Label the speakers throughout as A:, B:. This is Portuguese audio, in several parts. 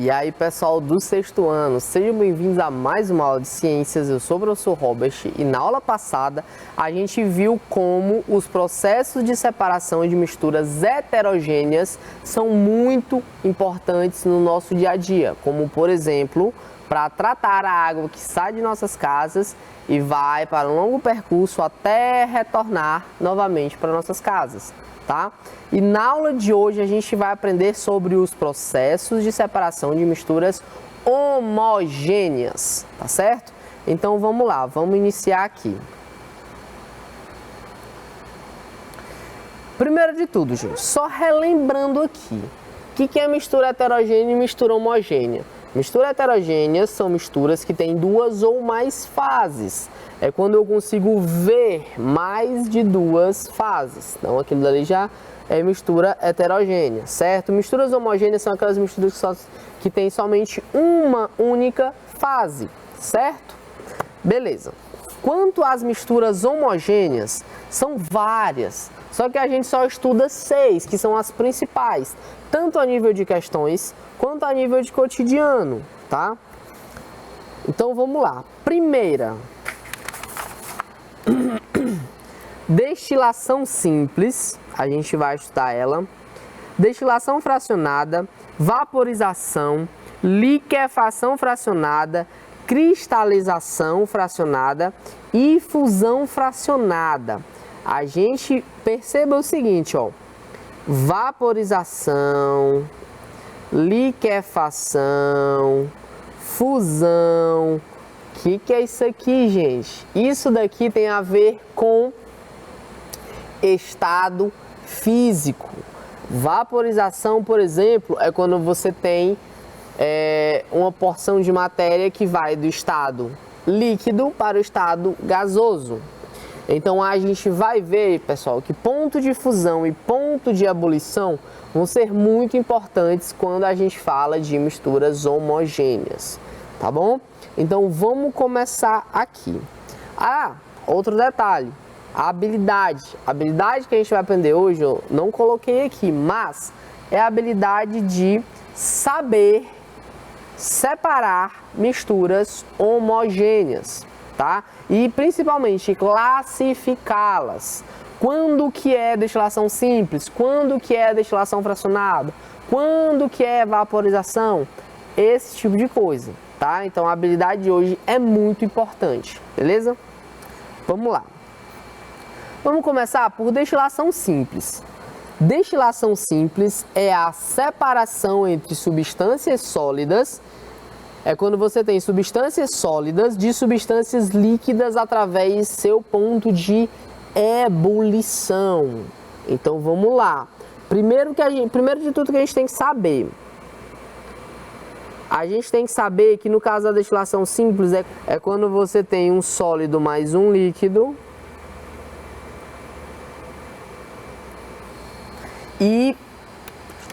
A: E aí, pessoal do sexto ano, sejam bem-vindos a mais uma aula de ciências. Eu sou o professor Robert e na aula passada a gente viu como os processos de separação de misturas heterogêneas são muito importantes no nosso dia a dia, como por exemplo, para tratar a água que sai de nossas casas e vai para um longo percurso até retornar novamente para nossas casas. Tá? E na aula de hoje a gente vai aprender sobre os processos de separação de misturas homogêneas, tá certo? Então vamos lá, vamos iniciar aqui. Primeiro de tudo, gente, só relembrando aqui, o que é mistura heterogênea e mistura homogênea? Mistura heterogênea são misturas que têm duas ou mais fases. É quando eu consigo ver mais de duas fases. Então, aquilo dali já é mistura heterogênea, certo? Misturas homogêneas são aquelas misturas que têm somente uma única fase, certo? Beleza. Quanto às misturas homogêneas, são várias. Só que a gente só estuda 6, que são as principais. Tanto a nível de questões, quanto a nível de cotidiano, tá? Então, vamos lá. Primeira. Destilação simples, a gente vai estudar ela. Destilação fracionada, vaporização, liquefação fracionada, cristalização fracionada e fusão fracionada. A gente perceba o seguinte, ó, vaporização, liquefação, fusão. O que é isso aqui, gente? Isso daqui tem a ver com estado físico. Vaporização, por exemplo, é quando você tem uma porção de matéria que vai do estado líquido para o estado gasoso. Então a gente vai ver, pessoal, que ponto de fusão e ponto de ebulição vão ser muito importantes quando a gente fala de misturas homogêneas, tá bom? Então vamos começar aqui. Outro detalhe, a habilidade. A habilidade que a gente vai aprender hoje, eu não coloquei aqui, mas é a habilidade de saber separar misturas homogêneas, tá? E principalmente classificá-las. Quando que é destilação simples, quando que é destilação fracionada, quando que é vaporização, esse tipo de coisa, tá? Então a habilidade de hoje é muito importante, beleza? Vamos lá. Vamos começar por destilação simples. Destilação simples é a separação entre substâncias sólidas. É quando você tem substâncias sólidas de substâncias líquidas através de seu ponto de ebulição. Então vamos lá. Primeiro de tudo que a gente tem que saber. A gente tem que saber que no caso da destilação simples é quando você tem um sólido mais um líquido. E,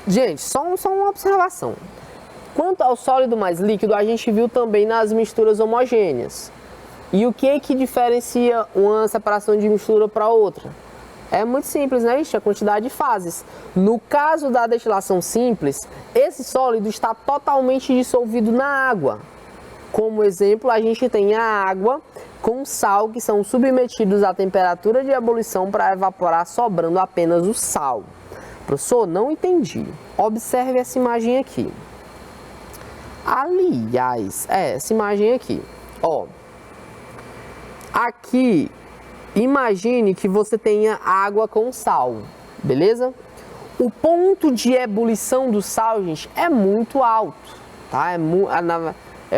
A: gente, só uma observação. Quanto ao sólido mais líquido, a gente viu também nas misturas homogêneas. E o que diferencia uma separação de mistura para outra? É muito simples, né, gente? A quantidade de fases. No caso da destilação simples, esse sólido está totalmente dissolvido na água. Como exemplo, a gente tem a água com sal que são submetidos à temperatura de ebulição para evaporar, sobrando apenas o sal. Professor, não entendi. Observe essa imagem aqui. Aliás, essa imagem aqui. Ó, aqui, imagine que você tenha água com sal, beleza? O ponto de ebulição do sal, gente, é muito alto, tá?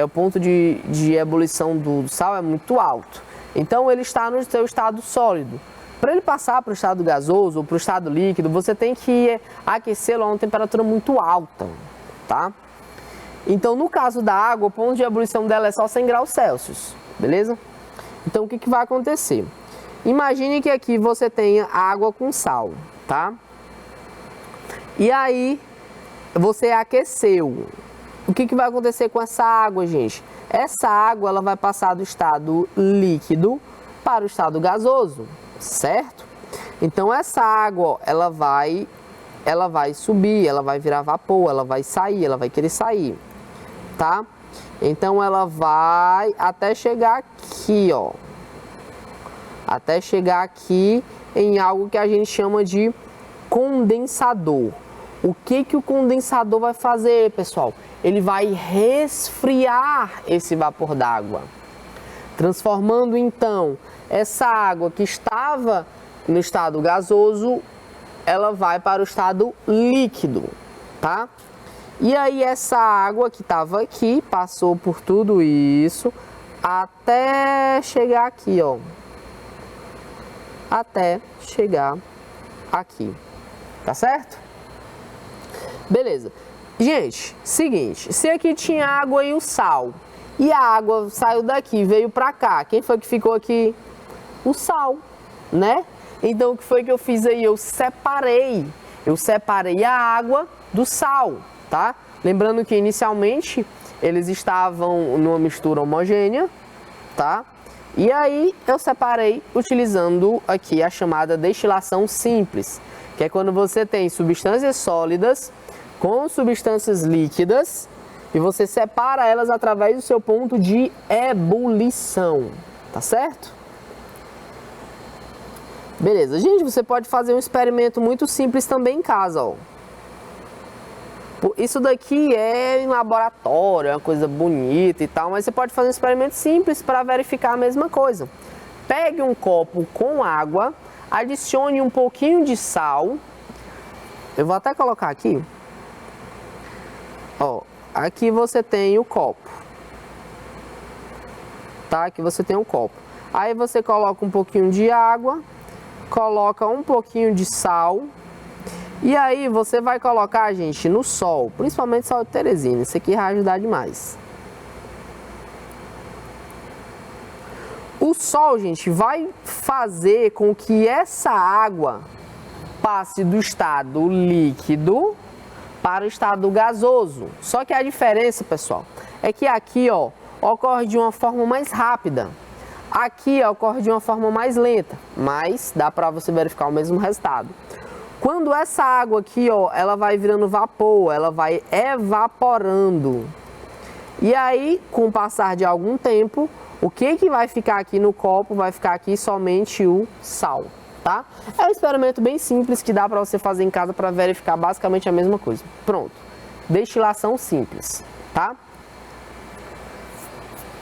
A: O ponto de ebulição do sal é muito alto. Então, ele está no seu estado sólido. Para ele passar para o estado gasoso ou para o estado líquido, você tem que aquecê-lo a uma temperatura muito alta, tá? Então, no caso da água, o ponto de ebulição dela é só 100 graus Celsius, beleza? Então, o que vai acontecer? Imagine que aqui você tenha água com sal, tá? E aí, você aqueceu. O que vai acontecer com essa água, gente? Essa água ela vai passar do estado líquido para o estado gasoso, certo? Então, essa água, ela vai subir, ela vai virar vapor, ela vai sair, ela vai querer sair. tá? Então ela vai até chegar aqui, ó. Até chegar aqui em algo que a gente chama de condensador. O que que o condensador vai fazer, pessoal? Ele vai resfriar esse vapor d'água, transformando então essa água que estava no estado gasoso, ela vai para o estado líquido, tá? E aí essa água que estava aqui, passou por tudo isso, até chegar aqui, ó. Até chegar aqui, tá certo? Beleza. Gente, seguinte, se aqui tinha água e o sal, e a água saiu daqui, veio pra cá, quem foi que ficou aqui? O sal, né? Então o que foi que eu fiz aí? Eu separei a água do sal, tá? Lembrando que inicialmente eles estavam numa mistura homogênea, tá? E aí eu separei utilizando aqui a chamada destilação simples, que é quando você tem substâncias sólidas com substâncias líquidas e você separa elas através do seu ponto de ebulição, tá certo? Beleza, gente, você pode fazer um experimento muito simples também em casa, ó. Isso daqui é em laboratório, é uma coisa bonita e tal, mas você pode fazer um experimento simples para verificar a mesma coisa. Pegue um copo com água, adicione um pouquinho de sal. Eu vou até colocar aqui. Ó, aqui você tem o copo. Tá? Aqui você tem um copo. Aí você coloca um pouquinho de água, coloca um pouquinho de sal. E aí você vai colocar, gente, no sol, principalmente sal de Teresina. Isso aqui vai ajudar demais. O sol, gente, vai fazer com que essa água passe do estado líquido para o estado gasoso. Só que a diferença, pessoal, é que aqui, ó, ocorre de uma forma mais rápida. Aqui ocorre de uma forma mais lenta, mas dá para você verificar o mesmo resultado. Quando essa água aqui, ó, ela vai virando vapor, ela vai evaporando. E aí, com o passar de algum tempo, o que que vai ficar aqui no copo? Vai ficar aqui somente o sal, tá? É um experimento bem simples que dá para você fazer em casa para verificar basicamente a mesma coisa. Pronto. Destilação simples, tá?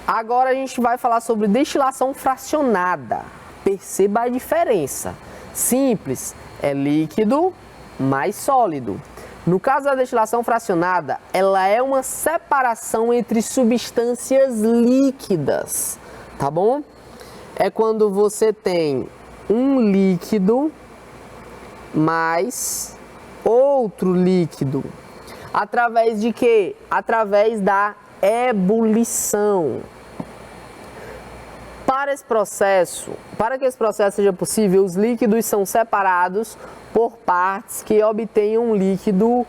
A: Agora a gente vai falar sobre destilação fracionada. Perceba a diferença. Simples é líquido mais sólido. No caso da destilação fracionada, ela é uma separação entre substâncias líquidas, tá bom? É quando você tem um líquido mais outro líquido. Através de quê? Através da ebulição. Para que esse processo seja possível, os líquidos são separados por partes que obtenham um líquido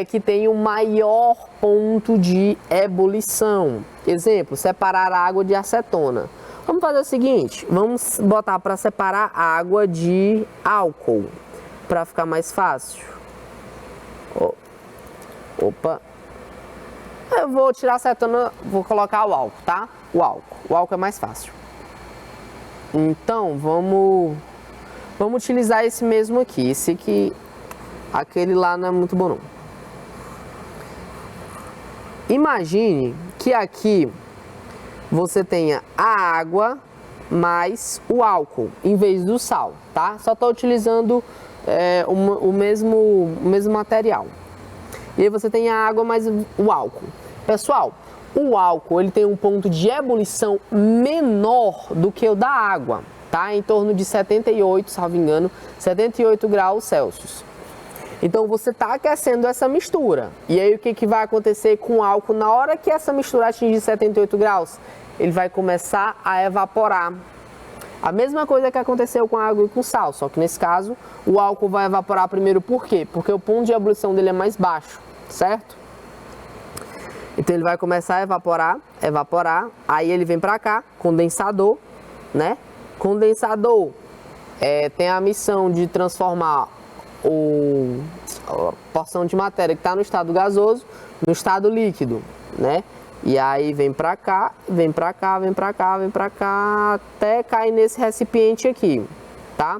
A: que tenha um maior ponto de ebulição. Exemplo, separar água de acetona. Vamos fazer o seguinte, vamos botar para separar água de álcool, para ficar mais fácil. Opa! Eu vou tirar a acetona, vou colocar o álcool, tá? O álcool é mais fácil. Então, vamos utilizar esse mesmo aqui. Esse aqui, aquele lá não é muito bom não. Imagine que aqui você tenha a água mais o álcool, em vez do sal, tá? Só estou utilizando o mesmo material. E aí você tem a água mais o álcool. Pessoal, o álcool ele tem um ponto de ebulição menor do que o da água, tá? Em torno de 78, salvo engano, 78 graus Celsius. Então você está aquecendo essa mistura. E aí o que vai acontecer com o álcool na hora que essa mistura atingir 78 graus? Ele vai começar a evaporar. A mesma coisa que aconteceu com a água e com o sal, só que nesse caso o álcool vai evaporar primeiro. Por quê? Porque o ponto de ebulição dele é mais baixo, certo? Então ele vai começar a evaporar, aí ele vem para cá, condensador, né? Condensador tem a missão de transformar a porção de matéria que está no estado gasoso no estado líquido, né? E aí vem pra cá, vem pra cá, vem pra cá, vem pra cá, até cair nesse recipiente aqui, tá?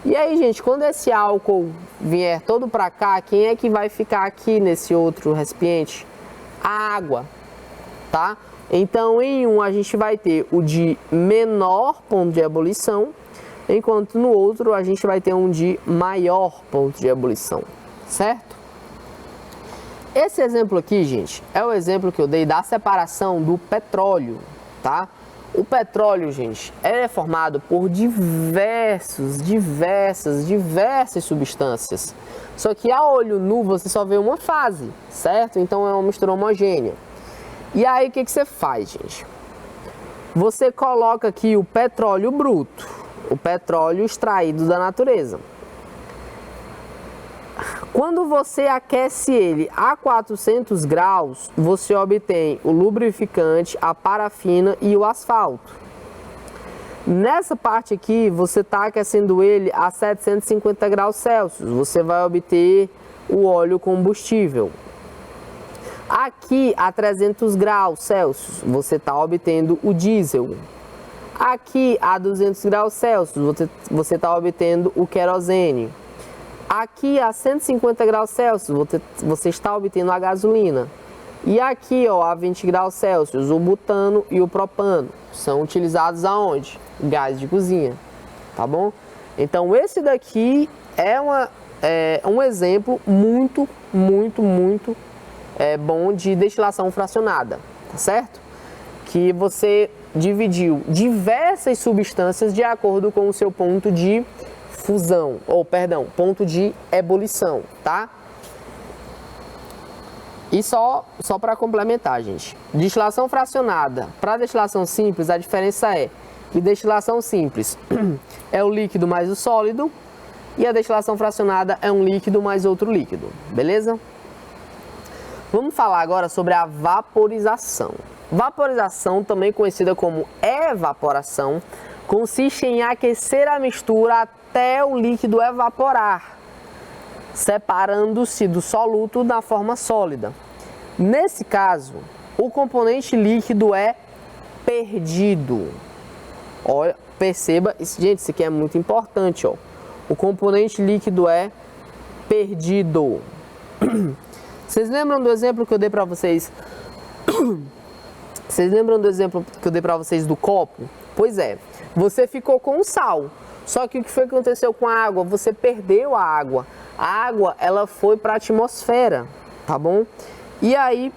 A: E aí, gente, quando esse álcool vier todo pra cá, quem é que vai ficar aqui nesse outro recipiente? A água, tá? Então, em um a gente vai ter o de menor ponto de ebulição, enquanto no outro a gente vai ter um de maior ponto de ebulição, certo? Esse exemplo aqui, gente, é o exemplo que eu dei da separação do petróleo, tá? O petróleo, gente, é formado por diversas substâncias. Só que a olho nu você só vê uma fase, certo? Então é uma mistura homogênea. E aí o que você faz, gente? Você coloca aqui o petróleo bruto, o petróleo extraído da natureza. Quando você aquece ele a 400 graus, você obtém o lubrificante, a parafina e o asfalto. Nessa parte aqui, você está aquecendo ele a 750 graus Celsius, você vai obter o óleo combustível. Aqui a 300 graus Celsius, você está obtendo o diesel. Aqui a 200 graus Celsius, você está obtendo o querosene. Aqui a 150 graus Celsius você está obtendo a gasolina. E aqui, ó, a 20 graus Celsius, o butano e o propano são utilizados aonde? Gás de cozinha, tá bom? Então esse daqui é um exemplo muito bom de destilação fracionada, tá certo? Que você dividiu diversas substâncias de acordo com o seu ponto de fusão, ponto de ebulição, tá? E só para complementar, gente, destilação fracionada para destilação simples, a diferença é que destilação simples é o líquido mais o sólido e a destilação fracionada é um líquido mais outro líquido, beleza? Vamos falar agora sobre a vaporização. Vaporização, também conhecida como evaporação, consiste em aquecer a mistura até o líquido evaporar, separando-se do soluto na forma sólida. Nesse caso, o componente líquido é perdido. Olha, perceba, gente, isso aqui é muito importante, ó. O componente líquido é perdido. Vocês lembram do exemplo que eu dei para vocês? Vocês lembram do exemplo que eu dei para vocês do copo? Pois é, você ficou com o sal. Só que o que foi que aconteceu com a água? Você perdeu a água. A água, ela foi para a atmosfera, tá bom? E aí,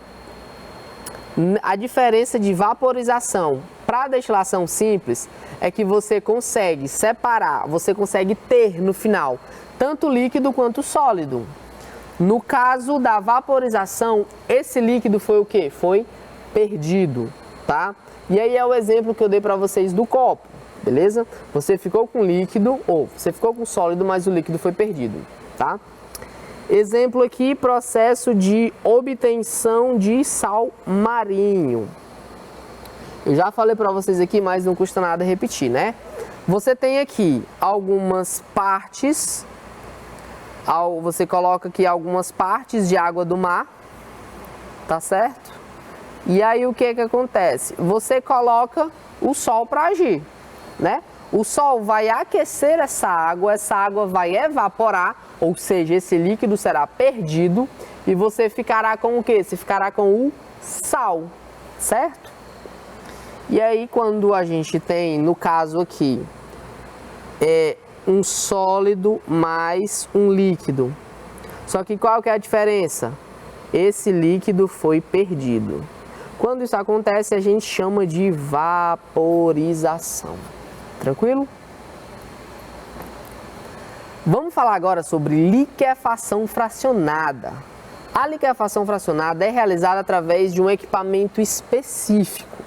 A: a diferença de vaporização para destilação simples é que você consegue separar, você consegue ter no final tanto líquido quanto sólido. No caso da vaporização, esse líquido foi o quê? Foi perdido, tá? E aí é o exemplo que eu dei para vocês do copo, beleza? Você ficou com líquido, ou você ficou com sólido, mas o líquido foi perdido, tá? Exemplo aqui, processo de obtenção de sal marinho. Eu já falei para vocês aqui, mas não custa nada repetir, né? Você tem aqui algumas partes, você coloca aqui algumas partes de água do mar, tá certo? E aí o que acontece? Você coloca o sol para agir, né? O sol vai aquecer essa água vai evaporar, ou seja, esse líquido será perdido e você ficará com o quê? Você ficará com o sal, certo? E aí quando a gente tem, no caso aqui, um sólido mais um líquido. Só que qual que é a diferença? Esse líquido foi perdido. Quando isso acontece, a gente chama de vaporização. Tranquilo? Vamos falar agora sobre liquefação fracionada. A liquefação fracionada é realizada através de um equipamento específico,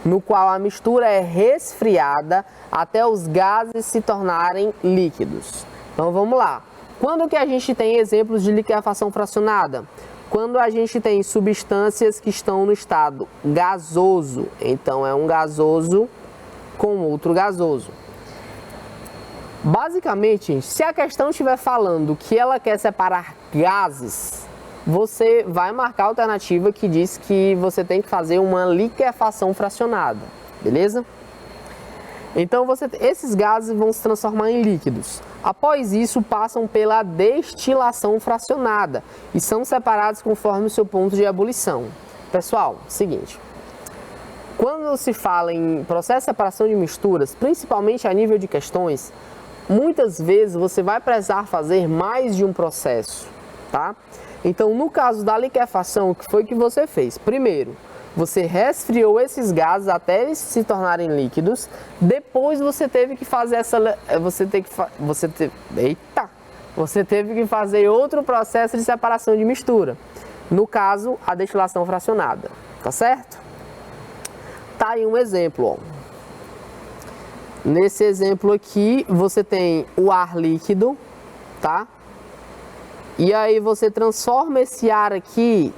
A: no qual a mistura é resfriada até os gases se tornarem líquidos. Então vamos lá. Quando que a gente tem exemplos de liquefação fracionada? Quando a gente tem substâncias que estão no estado gasoso, então é um gasoso com outro gasoso. Basicamente, se a questão estiver falando que ela quer separar gases, você vai marcar a alternativa que diz que você tem que fazer uma liquefação fracionada, beleza? Então, esses gases vão se transformar em líquidos. Após isso, passam pela destilação fracionada e são separados conforme o seu ponto de ebulição. Pessoal, seguinte, quando se fala em processo de separação de misturas, principalmente a nível de questões, muitas vezes você vai precisar fazer mais de um processo, tá? Então, no caso da liquefação, o que foi que você fez? Primeiro, você resfriou esses gases até eles se tornarem líquidos. Depois você teve que fazer você teve que fazer outro processo de separação de mistura. No caso, a destilação fracionada, tá certo? Tá aí um exemplo, ó. Nesse exemplo aqui, você tem o ar líquido, tá? E aí você transforma esse ar aqui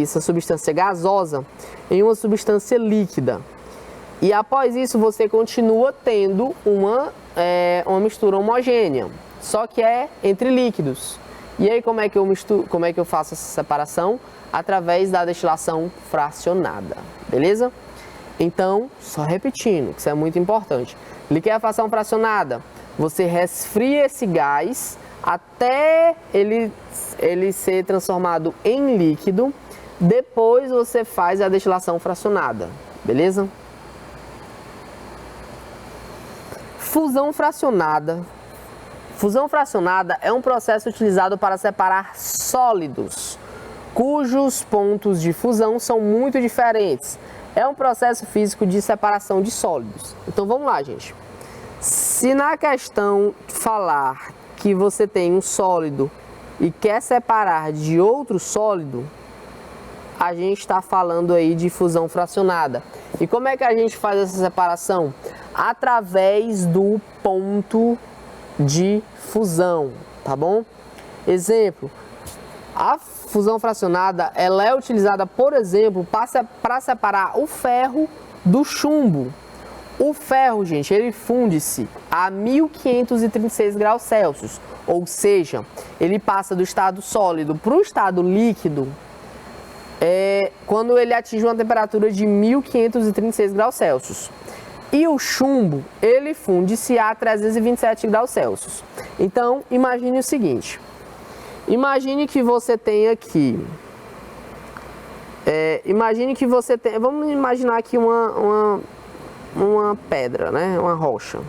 A: essa substância gasosa em uma substância líquida. E após isso você continua tendo uma mistura homogênea, só que é entre líquidos. E aí como é que eu faço essa separação? Através da destilação fracionada, beleza? Então, só repetindo, que isso é muito importante. Liquefação fracionada, você resfria esse gás até ele ser transformado em líquido. Depois você faz a destilação fracionada, beleza? Fusão fracionada. Fusão fracionada é um processo utilizado para separar sólidos, cujos pontos de fusão são muito diferentes. É um processo físico de separação de sólidos. Então vamos lá, gente. Se na questão falar que você tem um sólido e quer separar de outro sólido, a gente está falando aí de fusão fracionada. E como é que a gente faz essa separação? Através do ponto de fusão, tá bom? Exemplo, a fusão fracionada ela é utilizada, por exemplo, para separar o ferro do chumbo. O ferro, gente, ele funde-se a 1536 graus Celsius, ou seja, ele passa do estado sólido para o estado líquido quando ele atinge uma temperatura de 1536 graus Celsius. E o chumbo, ele funde-se a 327 graus Celsius. Então, imagine o seguinte. Imagine que você tem aqui... vamos imaginar aqui uma pedra, né? Uma rocha.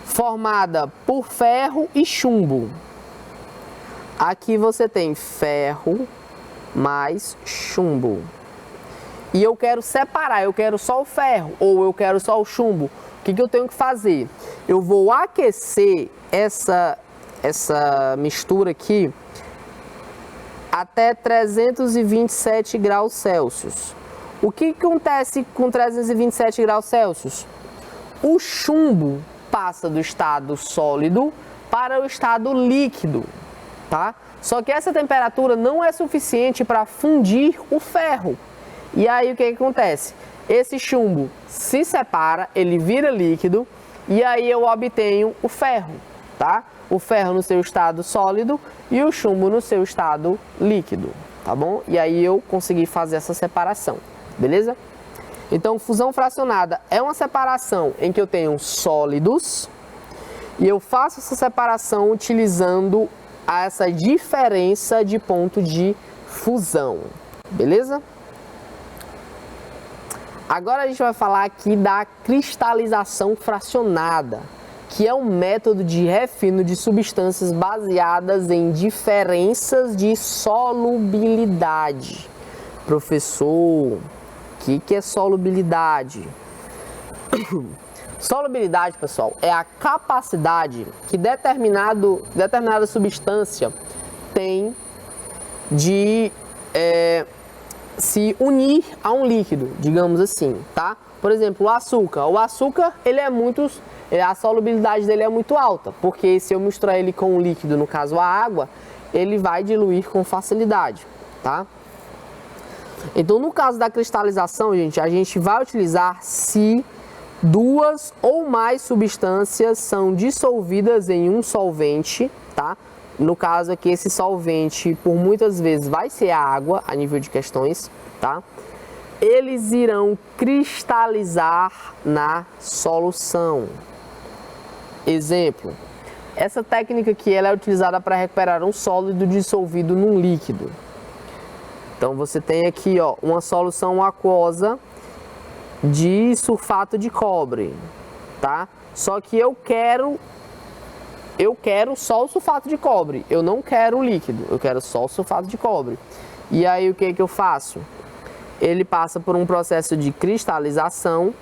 A: Formada por ferro e chumbo. Aqui você tem ferro mais chumbo. E eu quero separar, eu quero só o ferro ou eu quero só o chumbo. O que eu tenho que fazer? Eu vou aquecer essa mistura aqui até 327 graus Celsius. O que acontece com 327 graus Celsius? O chumbo passa do estado sólido para o estado líquido, tá? Só que essa temperatura não é suficiente para fundir o ferro. E aí o que acontece? Esse chumbo se separa, ele vira líquido e aí eu obtenho o ferro, tá? O ferro no seu estado sólido e o chumbo no seu estado líquido, tá bom? E aí eu consegui fazer essa separação, beleza? Então, fusão fracionada é uma separação em que eu tenho sólidos e eu faço essa separação utilizando essa diferença de ponto de fusão, beleza? Agora a gente vai falar aqui da cristalização fracionada, que é um método de refino de substâncias baseadas em diferenças de solubilidade. Professor, o que é solubilidade? Solubilidade, pessoal, é a capacidade que determinada substância tem de se unir a um líquido, digamos assim, tá? Por exemplo, o açúcar. O açúcar, a solubilidade dele é muito alta, porque se eu misturar ele com um líquido, no caso a água, ele vai diluir com facilidade, tá? Então, no caso da cristalização, gente, a gente vai utilizar se duas ou mais substâncias são dissolvidas em um solvente, tá? no caso aqui, esse solvente, por muitas vezes, vai ser a água, a nível de questões, tá? Eles irão cristalizar na solução. Exemplo, essa técnica aqui ela é utilizada para recuperar um sólido dissolvido num líquido. Então, você tem aqui, ó, uma solução aquosa de sulfato de cobre, tá? Só que eu quero só o sulfato de cobre, eu não quero o líquido, eu quero só o sulfato de cobre. E aí o que eu faço? Ele passa por um processo de cristalização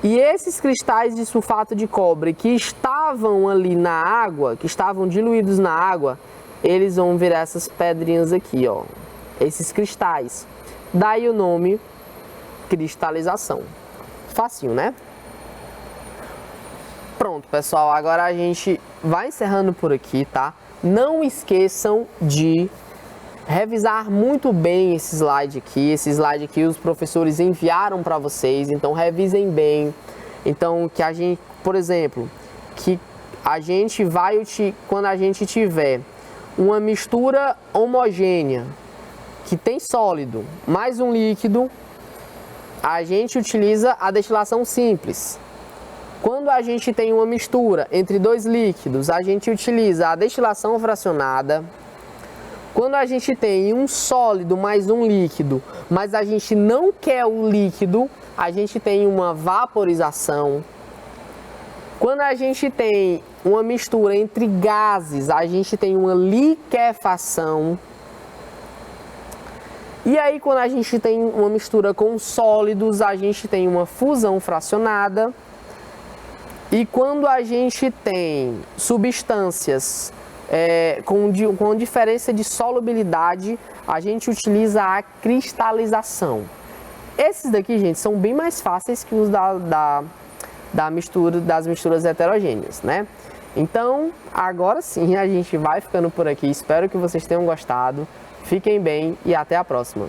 A: e esses cristais de sulfato de cobre que estavam ali na água, que estavam diluídos na água, eles vão virar essas pedrinhas aqui, ó, esses cristais. Daí o nome cristalização. Facinho, né? Pronto, pessoal, agora a gente vai encerrando por aqui, tá? Não esqueçam de revisar muito bem esse slide aqui os professores enviaram para vocês, então revisem bem. Então, que a gente, por exemplo, que a gente vai, quando a gente tiver uma mistura homogênea, que tem sólido, mais um líquido, a gente utiliza a destilação simples. Quando a gente tem uma mistura entre dois líquidos, a gente utiliza a destilação fracionada. Quando a gente tem um sólido mais um líquido, mas a gente não quer o líquido, a gente tem uma vaporização. Quando a gente tem uma mistura entre gases, a gente tem uma liquefação. E aí, quando a gente tem uma mistura com sólidos, a gente tem uma fusão fracionada. E quando a gente tem substâncias com diferença de solubilidade, a gente utiliza a cristalização. Esses daqui, gente, são bem mais fáceis que os das misturas heterogêneas, né? Então, agora sim, a gente vai ficando por aqui. Espero que vocês tenham gostado. Fiquem bem e até a próxima.